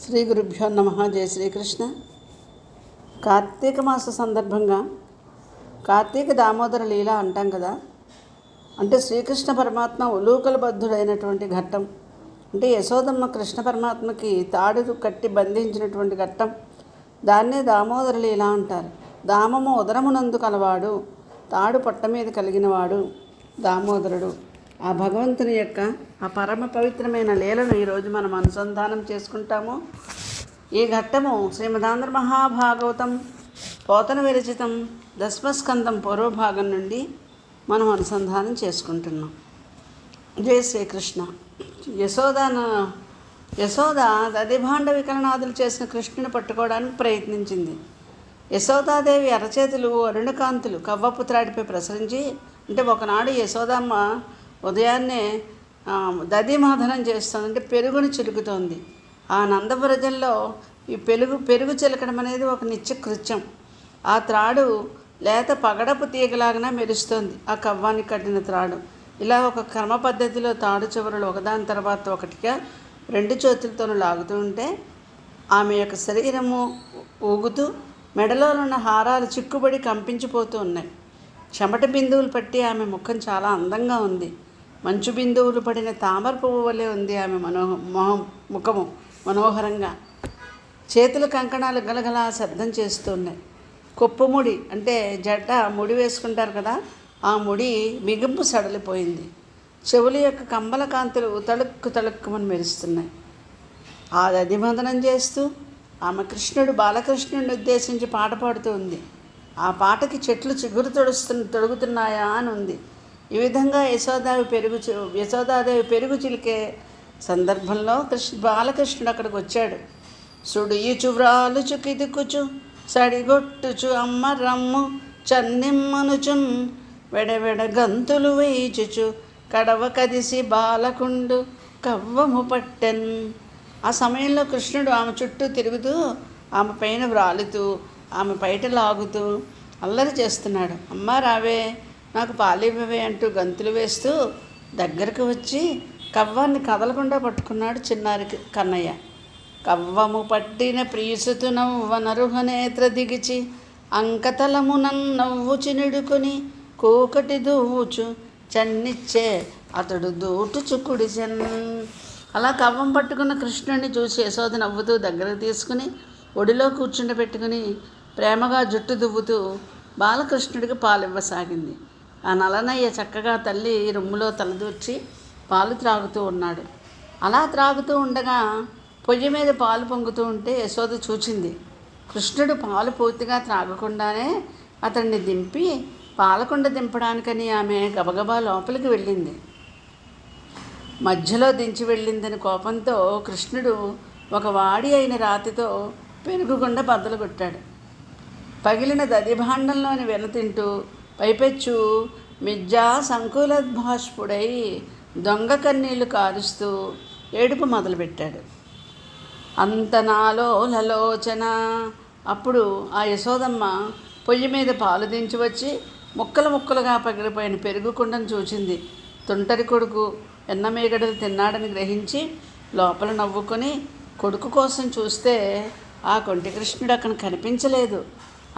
శ్రీ గురుభ్యో నమః. జయ శ్రీకృష్ణ. కార్తీక మాస సందర్భంగా కార్తీక దామోదర లీల అంటాం కదా. అంటే శ్రీకృష్ణ పరమాత్మ ఉలూకలబద్ధుడైనటువంటి ఘట్టం. అంటే యశోదమ్మ కృష్ణ పరమాత్మకి తాడు కట్టి బంధించినటువంటి ఘట్టం. దాన్నే దామోదర లీల అంటారు. దామము ఉదరమునందు కలవాడు, తాడు పొట్ట మీద కలిగినవాడు దామోదరుడు. ఆ భగవంతుని యొక్క ఆ పరమ పవిత్రమైన లీలను ఈరోజు మనం అనుసంధానం చేసుకుంటాము. ఈ ఘట్టము శ్రీమదాంధ్ర మహాభాగవతం పోతన విరచితం దశమస్కందం పూర్వభాగం నుండి మనం అనుసంధానం చేసుకుంటున్నాం. జయ శ్రీకృష్ణ. యశోద దధిభాండ వికలనాదులు చేసిన కృష్ణుని పట్టుకోవడానికి ప్రయత్నించింది. యశోదాదేవి అరచేతులు అరుణకాంతులు కవ్వపు త్రాటిపై ప్రసరించి, అంటే ఒకనాడు యశోదమ్మ ఉదయాన్నే దధిమాధనం చేస్తుంది, అంటే పెరుగుని చిలుకుతోంది. ఆ నందవ్రజంలో ఈ పెరుగు చిలకడం అనేది ఒక నిత్య కృత్యం. ఆ త్రాడు లేత పగడపు తీగలాగా మెరుస్తోంది, ఆ కవ్వానికి కట్టిన త్రాడు. ఇలా ఒక క్రమ పద్ధతిలో తాడు చివరలు ఒకదాని తర్వాత ఒకటిగా రెండు చేతులతోనూ లాగుతూ ఉంటే ఆమె యొక్క శరీరము ఊగుతూ మెడలో ఉన్న హారాలు చిక్కుబడి కంపించిపోతూ ఉన్నాయి. చెమట బిందువులు పట్టి ఆమె ముఖం చాలా అందంగా ఉంది. మంచు బిందువులు పడిన తామర పువ్వు వలె ఉంది ఆమె ముఖము మనోహరంగా. చేతుల కంకణాలు గలగల శబ్దం చేస్తున్నాయి. కొప్పుముడి అంటే జడ్డ ముడి వేసుకుంటారు కదా, ఆ ముడి మిగింపు సడలిపోయింది. చెవుల యొక్క కంబల కాంతులు తళుక్కుమని మెరుస్తున్నాయి. ఆ దధిమందనం చేస్తూ ఆమె బాలకృష్ణుడిని ఉద్దేశించి పాట పాడుతూ ఉంది. ఆ పాటకి చెట్లు చిగురు తొడుగుతున్నాయా అని ఉంది. ఈ విధంగా యశోదాదేవి పెరుగు చిలికే సందర్భంలో బాలకృష్ణుడు అక్కడికి వచ్చాడు. సుడియుచు వ్రాలుచు కిదుకుచు సడిగొట్టుచు అమ్మ రమ్ము చన్నిమ్మనుచున్ వెడవెడ గంతులు వేయిచుచు కడవ కదిసి బాలకుండు కవ్వము పట్టెన్. ఆ సమయంలో కృష్ణుడు ఆమె చుట్టూ తిరుగుతూ ఆమె పైన వ్రాలుతూ ఆమె బయట లాగుతూ అల్లరి చేస్తున్నాడు. అమ్మ రావే, నాకు పాలివ్వవే అంటూ గంతులు వేస్తూ దగ్గరకు వచ్చి కవ్వాన్ని కదలకుండా పట్టుకున్నాడు చిన్నారి కన్నయ్య. కవ్వము పట్టిన ప్రియసుతు నవ్వనరుహ నేత్ర దిగిచి అంకతలమునన్ నవ్వు చినుడుకొని కోకటి దూవుచు చన్నిచ్చే అతడు దూటుచు కుడిచెన్. అలా కవ్వం పట్టుకున్న కృష్ణుడిని చూసి యశోద నవ్వుతూ దగ్గరకు తీసుకుని ఒడిలో కూర్చుండబెట్టుకుని ప్రేమగా జుట్టు దువ్వుతూ బాలకృష్ణుడికి పాలు ఇవ్వసాగింది. ఆ నలనయ్య చక్కగా తల్లి రొమ్ములో తలదూర్చి పాలు త్రాగుతూ ఉన్నాడు. అలా త్రాగుతూ ఉండగా పొయ్యి మీద పాలు పొంగుతూ ఉంటే యశోద చూచింది. కృష్ణుడు పాలు పూర్తిగా త్రాగకుండానే అతన్ని దింపి పాలకుండ దింపడానికని ఆమె గబగబా లోపలికి వెళ్ళింది. మధ్యలో దించి వెళ్ళిందని కోపంతో కృష్ణుడు ఒక వాడి అయిన రాతితో పెరుగుగుండ బద్దలు కొట్టాడు. పగిలిన దధిభాండంలోని వెనతింటూ పైపెచ్చు మిజ్జా సంకులద్భాష్పుడై దొంగ కన్నీళ్లు కారుస్తూ ఏడుపు మొదలుపెట్టాడు. అంత నాలో లలోచన. అప్పుడు ఆ యశోదమ్మ పొయ్యి మీద పాలు దించి వచ్చి ముక్కలుగా పగిలిపోయిన పెరుగుకుండను చూచింది. తుంటరి కొడుకు ఎన్నమేగడలు తిన్నాడని గ్రహించి లోపల నవ్వుకొని కొడుకు కోసం చూస్తే ఆ కొంటి కృష్ణుడు అక్కడ కనిపించలేదు.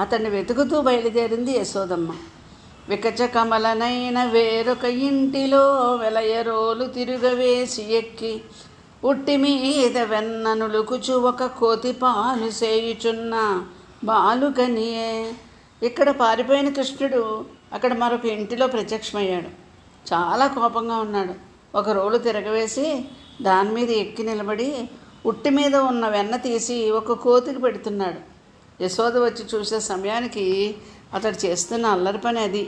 అతన్ని వెతుకుతూ బయలుదేరింది యశోదమ్మ. వికచ కమలనైన వేరొక ఇంటిలో వెలయరోలు తిరుగవేసి ఎక్కి ఉట్టి మీద వెన్ననులుకుచు ఒక కోతి పాలు సేయుచున్న బాలుకనియే. ఇక్కడ పారిపోయిన కృష్ణుడు అక్కడ మరొక ఇంటిలో ప్రత్యక్షమయ్యాడు. చాలా కోపంగా ఉన్నాడు. ఒక రోలు తిరగవేసి దాని మీద ఎక్కి నిలబడి ఉట్టి మీద ఉన్న వెన్న తీసి ఒక కోతికి పెడుతున్నాడు. యశోద వచ్చి చూసే సమయానికి అతడు చేస్తున్న అల్లరి పని అది.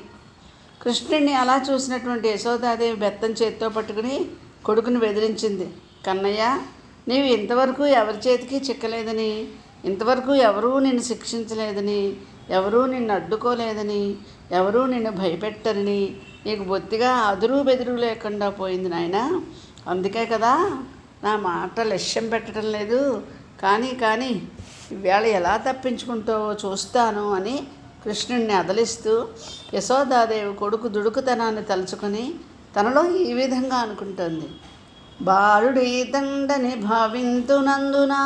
కృష్ణుడిని అలా చూసినటువంటి యశోదాదేవి బెత్తం చేత్తో పట్టుకుని కొడుకుని బెదిరించింది. కన్నయ్య, నీవు ఇంతవరకు ఎవరి చేతికి చిక్కలేదని, ఇంతవరకు ఎవరూ నిన్ను శిక్షించలేదని, ఎవరూ నిన్ను అడ్డుకోలేదని, ఎవరూ నిన్ను భయపెట్టరని నీకు బొత్తిగా అదురు బెదురు లేకుండా పోయింది నాయన. అందుకే కదా నా మాట లక్ష్యం పెట్టడం లేదు. కానీ ఈవేళ ఎలా తప్పించుకుంటావో చూస్తాను అని కృష్ణుడిని అదలిస్తూ యశోదాదేవి కొడుకు దుడుకుతనాన్ని తలుచుకొని తనలో ఈ విధంగా అనుకుంటోంది. బాలుడి తండని భావింతునందునా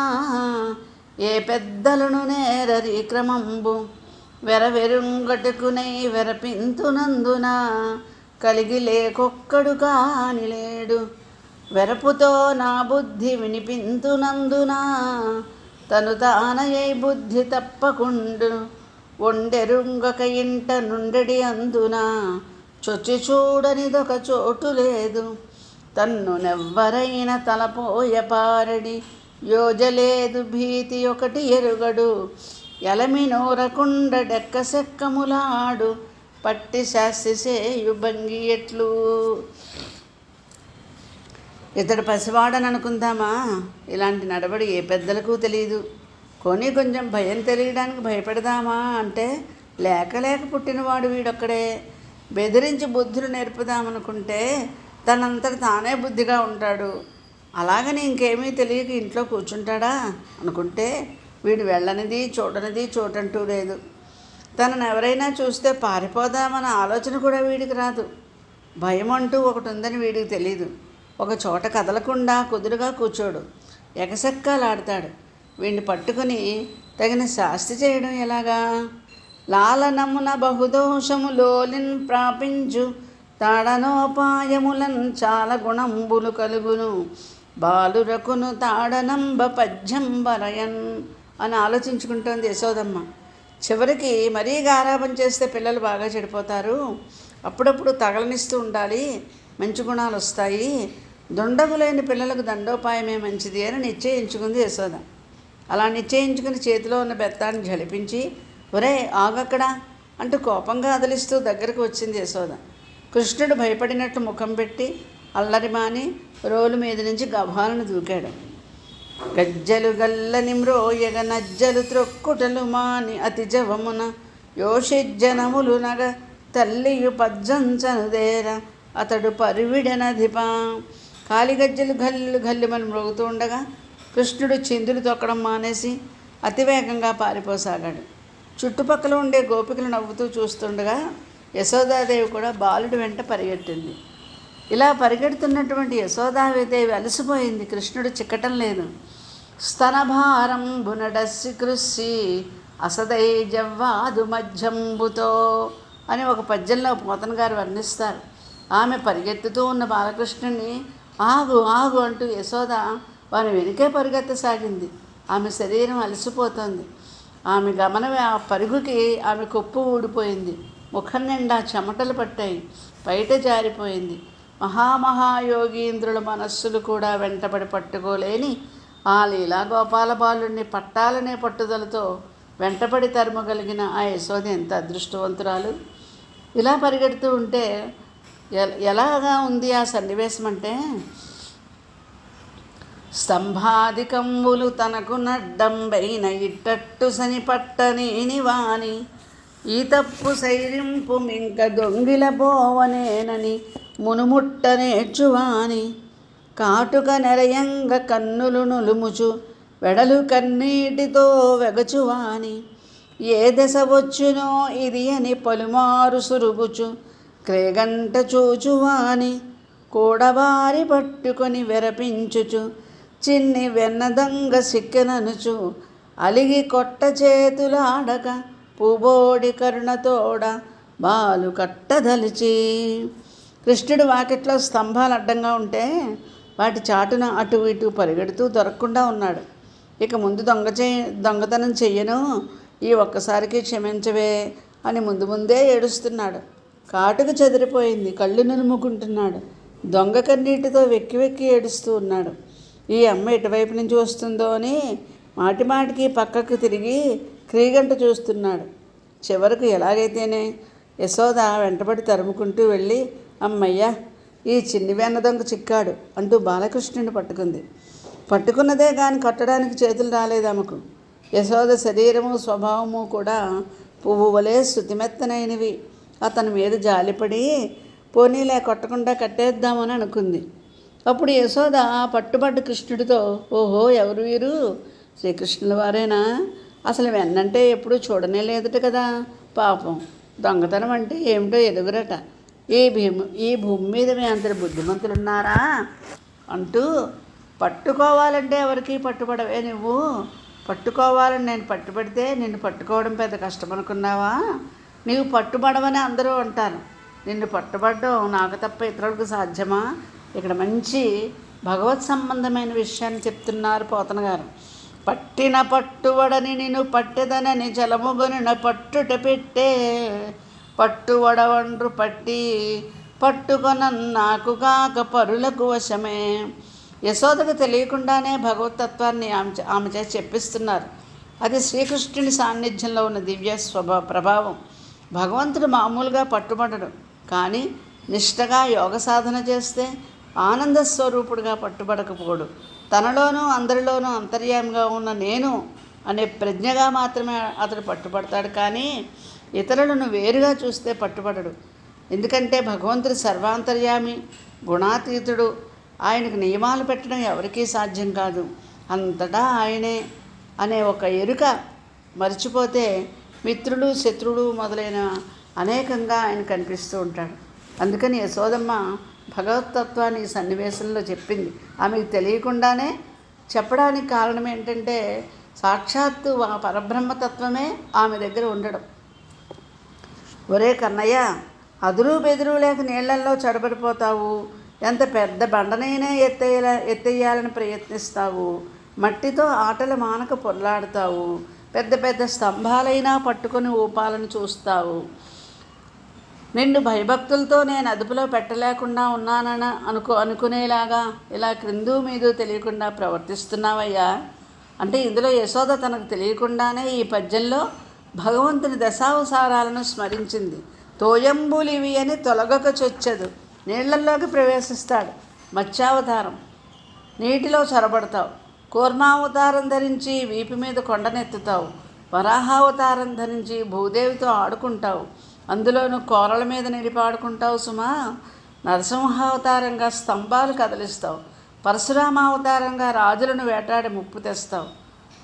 ఏ పెద్దలను నేరరి క్రమంబు వెరవెరుంగటుకునై వెరపింతునందున కలిగి లేకొక్కడు కాని లేడు వెరపుతో నా బుద్ధి వినిపింతునందున తను తానయై బుద్ధి తప్పకుండు ఒండెరుంగక ఇంట నుండెడి అందున చొచ్చి చూడనిదొక చోటు లేదు తన్ను నెవ్వరైన తలపోయ పారడి యోజలేదు భీతి ఒకటి ఎరుగడు ఎలమి నోరకుండ డెక్క సెక్కములాడు పట్టి శాస్తిసేయు భంగి ఎట్లు. ఇతడు పసివాడని అనుకుందామా? ఇలాంటి నడవడి ఏ పెద్దలకు తెలియదు. కొని కొంచెం భయం తెలియడానికి భయపెడదామా అంటే లేక పుట్టినవాడు వీడొక్కడే. బెదిరించి బుద్ధులు నేర్పుదామనుకుంటే తనంతట తానే బుద్ధిగా ఉంటాడు. అలాగని ఇంకేమీ తెలియక ఇంట్లో కూర్చుంటాడా అనుకుంటే వీడు వెళ్ళనిది చూడనిది చోటంటూ లేదు. తనను ఎవరైనా చూస్తే పారిపోదామన్న ఆలోచన కూడా వీడికి రాదు. భయం అంటూ ఒకటి ఉందని వీడికి తెలీదు. ఒక చోట కదలకుండా కుదురుగా కూర్చోడు, ఎగసెక్కాలాడతాడు. వీడిని పట్టుకుని తగిన శాస్తి చేయడం ఎలాగా? లాలనమున బహుదోషములోలిన్ ప్రాపించు తాడనోపాయములన్ చాలా గుణంబులు కలుగును బాలురకును తాడనంబ పద్యంబరయన్ అని ఆలోచించుకుంటోంది యశోదమ్మ. చివరికి మరీ గారాబం చేస్తే పిల్లలు బాగా చెడిపోతారు. అప్పుడప్పుడు తగలనిస్తూ ఉండాలి, మంచి గుణాలు వస్తాయి. దుండగులైన పిల్లలకు దండోపాయమే మంచిది అని నిశ్చయించుకుంది యశోద. అలా నిశ్చయించుకుని చేతిలో ఉన్న బెత్తాన్ని జలిపించి ఒరే ఆగక్కడా అంటూ కోపంగా అదిలిస్తూ దగ్గరకు వచ్చింది యశోద. కృష్ణుడు భయపడినట్టు ముఖం పెట్టి అల్లరి మాని రోలు మీద నుంచి గభాలను దూకాడు. గజ్జలు గల్లని మ్రోయగ నజ్జలు త్రొక్కుటలు మాని అతి జవమున యోషిజ్జనములు నగ తల్లియు పజ్జంచనుదేర అతడు పరివిడనధిపా. కాలిగజ్జలు గల్లు గల్లిమని మ్రోగుతూ ఉండగా కృష్ణుడు చిందులు తొక్కడం మానేసి అతివేగంగా పారిపోసాగాడు. చుట్టుపక్కల ఉండే గోపికలు నవ్వుతూ చూస్తుండగా యశోదాదేవి కూడా బాలుడి వెంట పరిగెట్టింది. ఇలా పరిగెడుతున్నటువంటి యశోదాదేవి అలసిపోయింది. కృష్ణుడు చిక్కటం లేదు. స్తనభారం బునడస్సి కృషి అసదై జవ్వాదు మధ్యంబుతో అని ఒక పద్యంలో పోతన గారు వర్ణిస్తారు. ఆమె పరిగెత్తుతూ ఉన్న బాలకృష్ణుని ఆగు ఆగు అంటూ యశోద వారి వెనుకే పరిగెత్తసాగింది. ఆమె శరీరం అలసిపోతోంది. ఆమె గమనం ఆ పరుగుకి ఆమె కొప్పు ఊడిపోయింది. ముఖం నిండా చెమటలు పట్టాయి. బయట జారిపోయింది. మహామహాయోగీంద్రుల మనస్సులు కూడా వెంటబడి పట్టుకోలేని ఆ లీలా గోపాల బాలుడిని పట్టాలనే పట్టుదలతో వెంటబడి తరుమగలిగిన ఆ యశోద ఎంత అదృష్టవంతురాలు. ఇలా పరిగెడుతూ ఉంటే ఎలాగా ఉంది ఆ సన్నివేశం అంటే స్తంభాదికంబులు తనకు నడ్డంబైన ఇట్టట్టు సని పట్టనేని వాని ఈ తప్పు సైరింపు మింక దొంగిల పోవనేనని మునుముట్ట నేర్చువాని కాటుక నెరయంగ కన్నులు నులుముచు వెడలు కన్నీటితో వెగచువాని ఏ దశ వచ్చునో ఇది అని పలుమారు సురుగుచు క్రేగంట చూచువాని కూడబారి పట్టుకొని వెరపించుచు చిన్ని వెన్నదంగ సిక్కెననుచు అలిగి కొట్ట చేతులాడక పూబోడి కరుణతోడ బాలు కట్టదలిచి. కృష్ణుడు వాకిట్లో స్తంభాలు అడ్డంగా ఉంటే వాటి చాటున అటు ఇటు పరిగెడుతూ దొరకకుండా ఉన్నాడు. ఇక ముందు దొంగతనం చెయ్యను, ఈ ఒక్కసారికి క్షమించవే అని ముందే ఏడుస్తున్నాడు. కాటుకు చెదిరిపోయింది. కళ్ళు నులుముకుంటున్నాడు. దొంగ కన్నీటితో వెక్కి ఏడుస్తూ ఉన్నాడు. ఈ అమ్మ ఎటువైపు నుంచి వస్తుందో అని మాటిమాటికి పక్కకు తిరిగి క్రీగంట చూస్తున్నాడు. చివరకు ఎలాగైతేనే యశోద వెంటబడి తరుముకుంటూ వెళ్ళి అమ్మయ్య ఈ చిన్ని వెన్న దొంగ చిక్కాడు అంటూ బాలకృష్ణుని పట్టుకుంది. పట్టుకున్నదే కానీ కట్టడానికి చేతులు రాలేదు ఆమెకు. యశోద శరీరము స్వభావము కూడా పువ్వు వలె శృతిమెత్తనైనవి. అతని మీద జాలిపడి పోనీలే కొట్టకుండా కట్టేద్దామని అనుకుంది. అప్పుడు యశోద పట్టుబడ్డ కృష్ణుడితో ఓహో ఎవరు వీరు? శ్రీకృష్ణుల వారేనా? అసలు వెన్నంటే ఎప్పుడూ చూడనే లేదట కదా. పాపం దొంగతనం అంటే ఏమిటో ఎదుగురట. ఈ భూమి మీద మీ అందరు బుద్ధిమంతులున్నారా అంటూ, పట్టుకోవాలంటే ఎవరికి పట్టుబడవే నువ్వు? పట్టుకోవాలని నేను పట్టుబడితే నిన్ను పట్టుకోవడం పెద్ద కష్టం అనుకున్నావా? నీవు పట్టుబడవని అందరూ అంటారు. నిన్ను పట్టుబడడం నాకు తప్ప ఇతరులకు సాధ్యమా? ఇక్కడ మంచి భగవత్ సంబంధమైన విషయాన్ని చెప్తున్నారు పోతన గారు. పట్టిన పట్టువడని నిన్ను పట్టెదనని జలముగొనిన పట్టుట పెట్టే, పట్టువడవండ్రు పట్టి పట్టుకొన నాకు కాక పరులకు వశమే. యశోదకు తెలియకుండానే భగవతత్వాన్ని ఆమె చేత చెప్పిస్తున్నారు. అది శ్రీకృష్ణుని సాన్నిధ్యంలో ఉన్న దివ్య ప్రభావం. భగవంతుడు మామూలుగా పట్టుబడడు, కానీ నిష్టగా యోగ సాధన చేస్తే ఆనంద స్వరూపుడుగా పట్టుబడకపోడు. తనలోనూ అందరిలోనూ అంతర్యామిగా ఉన్న నేను అనే ప్రజ్ఞగా మాత్రమే అతడు పట్టుబడతాడు, కానీ ఇతరులను వేరుగా చూస్తే పట్టుబడడు. ఎందుకంటే భగవంతుడు సర్వాంతర్యామి, గుణాతీతుడు. ఆయనకు నియమాలు పెట్టడం ఎవరికీ సాధ్యం కాదు. అంతటా ఆయనే అనే ఒక ఎరుక మర్చిపోతే మిత్రులు, శత్రువులు మొదలైన అనేకంగా ఆయన కనిపిస్తూ ఉంటాడు. అందుకని యశోదమ్మ భగవతత్వాన్ని ఈ సన్నివేశంలో చెప్పింది. ఆమెకు తెలియకుండానే చెప్పడానికి కారణం ఏంటంటే సాక్షాత్తు ఆ పరబ్రహ్మతత్వమే ఆమె దగ్గర ఉండడం. ఒరే కన్నయ్య, అదురు బెదురు లేక నీళ్లల్లో చడబడిపోతావు. ఎంత పెద్ద బండనైనా ఎత్తేయాలని ప్రయత్నిస్తావు. మట్టితో ఆటలు మానక పొర్లాడుతావు. పెద్ద పెద్ద స్తంభాలైనా పట్టుకొని ఊపాలని చూస్తావు. నిన్ను భయభక్తులతో నేను అదుపులో పెట్టలేకుండా ఉన్నానని అనుకునేలాగా ఇలా క్రిందు మీదు తెలియకుండా ప్రవర్తిస్తున్నావయ్యా. అంటే ఇందులో యశోద తనకు తెలియకుండానే ఈ పద్యంలో భగవంతుని దశావతారాలను స్మరించింది. తోయంబులివి అని తొలగక చొచ్చదు. నీళ్లల్లోకి ప్రవేశిస్తాడు. మత్స్యావతారం, నీటిలో చొరబడతావు. కూర్మావతారం ధరించి వీపు మీద కొండనెత్తుతావు. వరాహావతారం ధరించి భూదేవితో ఆడుకుంటావు. అందులోనూ కోరల మీద నిలిపాడుకుంటావు సుమా. నరసింహావతారంగా స్తంభాలు కదిలిస్తావు. పరశురామావతారంగా రాజులను వేటాడి ముప్పు తెస్తావు.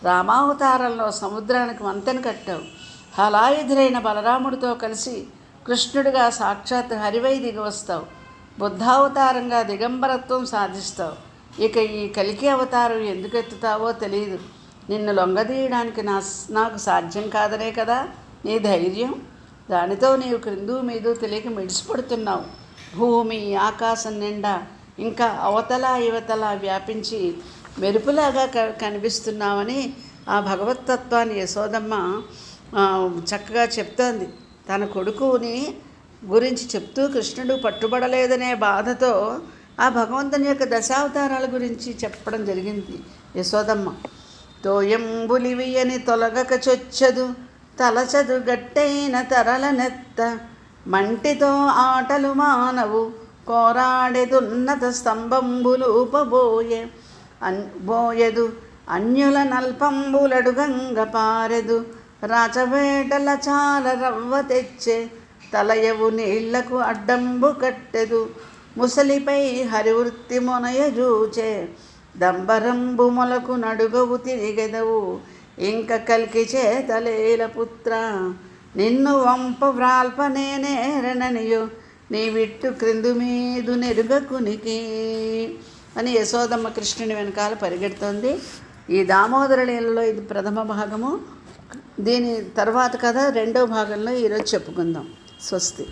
రామావతారంలో సముద్రానికి వంతెన కట్టావు. హలాయుధులైన బలరాముడితో కలిసి కృష్ణుడిగా సాక్షాత్ హరివై దిగి వస్తావు. బుద్ధావతారంగా దిగంబరత్వం సాధిస్తావు. ఇక ఈ కలికి అవతారం ఎందుకు ఎత్తుతావో తెలియదు. నిన్ను లొంగదీయడానికి నాకు సాధ్యం కాదనే కదా నీ ధైర్యం. దానితో నీవు క్రిందు మీదు తెలియక మిడిసిపడుతున్నావు. భూమి ఆకాశం నిండా ఇంకా అవతల యువతల వ్యాపించి మెరుపులాగా కనిపిస్తున్నావని ఆ భగవతత్వాన్ని యశోదమ్మ చక్కగా చెప్తోంది. తన కొడుకుని గురించి చెప్తూ కృష్ణుడు పట్టుబడలేదనే బాధతో ఆ భగవంతుని యొక్క దశావతారాల గురించి చెప్పడం జరిగింది యశోదమ్మ. తోయంబులివి అని తొలగక చొచ్చదు, తలచదు గట్టైన తరలనెత్త, మంటితో ఆటలు మానవు కోరాడెదున్నత స్తంభంబులూపబోయే బోయెదు, అన్యుల నల్పంబులడుగంగ పారెదు, రాచవేటల చాల రవ్వ తెచ్చే, తలయవు నీళ్లకు అడ్డంబు కట్టెదు, ముసలిపై హరివృత్తి మొనయజూచే, దంబరంబు మొలకు నడుగవు తిరిగెదవు, ఇంక కలికి చేతలేల పుత్ర, నిన్ను వంప వ్రాల్పనేనేరననియో, నీ విట్టు క్రిందు మీదు నెరుగకునికి అని యశోదమ్మ కృష్ణుని వెనకాల పరిగెడుతోంది. ఈ దామోదర లీలలో ఇది ప్రథమ భాగము. దీని తర్వాత కథ రెండవ భాగంలో ఈరోజు చెప్పుకుందాం. స్వస్తి.